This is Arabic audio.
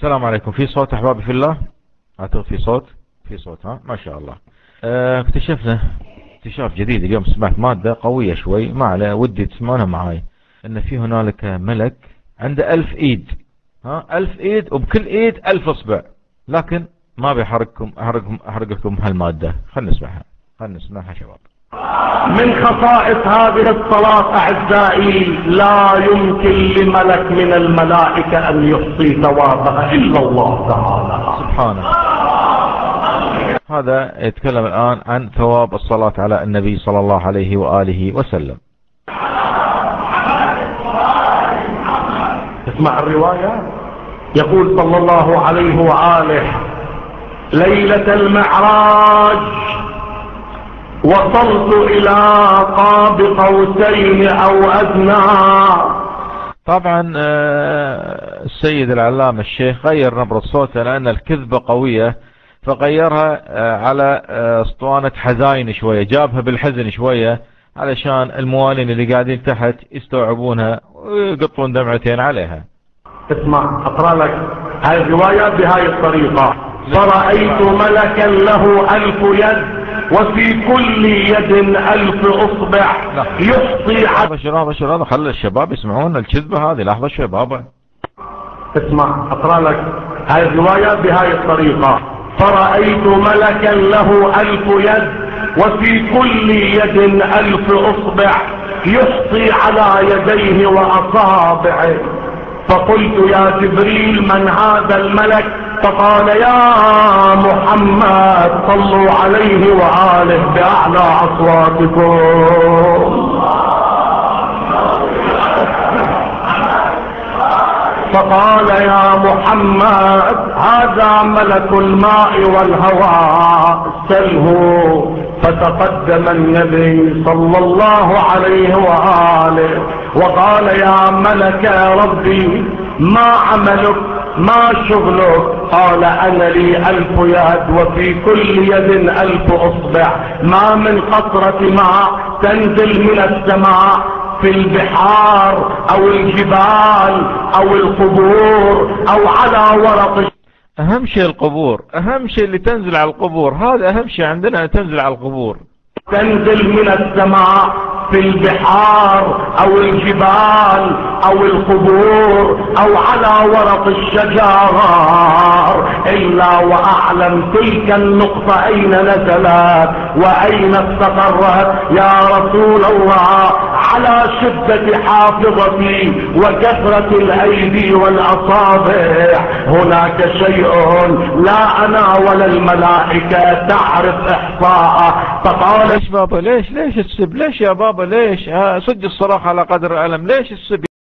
السلام عليكم. في صوت أحبابي في الله؟ أعتقد في صوت. في صوت، ها ما شاء الله. اكتشفنا اكتشاف جديد اليوم. سمعت مادة قوية شوي، ما على ودي تسمعونها معاي. ان في هنالك ملك عنده 1000 ايد، 1000 ايد، وبكل ايد 1000 اصبع، لكن ما احرقكم هالمادة. خلنا نسمعها شباب. من خصائص هذه الصلاة أعزائي، لا يمكن لملك من الملائكة أن يحصي ثوابها إلا الله تعالى سبحانه. هذا يتكلم الآن عن ثواب الصلاة على النبي صلى الله عليه وآله وسلم. اسمع الرواية. يقول صلى الله عليه وآله: ليلة المعراج وصلت إلى قاب قوسين أو أدنى. طبعا السيد العلامة الشيخ غير نبرة صوته لأن الكذبة قوية، فغيرها على اسطوانة حزين شوية، جابها بالحزن شوية علشان الموالين اللي قاعدين تحت يستوعبونها ويقطون دمعتين عليها. اسمع اقرأ لك هاي الرواية بهاي الطريقة: فرأيت ملكا له 1000 يد وفي كل يد 1000 اصبع يحصي. لحظة خلي الشباب يسمعون الكذبة هذه. لحظة شوي بابا. اسمع اقرأ لك هاي الرواية بهاي الطريقة: فرأيت ملكا له 1000 يد وفي كل يد 1000 اصبع يحصي على يديه واصابعه. فقلت: يا جبريل من هذا الملك؟ فقال: يا محمد صلوا عليه وآله بأعلى أصواتكم. فقال: يا محمد هذا ملك الماء والهواء، سله. فتقدم النبي صلى الله عليه وآله وقال: يا ملك ربي ما عملك ما شغلك؟ قال: أنا لي 1000 يد وفي كل يد 1000 أصبع، ما من قطرة ماء تنزل من السماء في البحار أو الجبال أو القبور أو على ورق. أهم شيء القبور، أهم شيء اللي تنزل على القبور، هذا أهم شيء عندنا، تنزل على القبور. تنزل من السماء في البحار أو الجبال أو القبور أو على ورق الشجار، إلا وأعلم تلك النقطة أين نزلت وأين استقرت يا رسول الله. على شدة حافظتي وكثرة الأيدي والأصابع هناك شيء لا أنا ولا الملائكة تعرف إحصاءه. فقال: ليش بابا؟ ليش السب؟ ليش يا بابا؟ ليش؟ صدق الصراحة على قدر الألم، ليش السب؟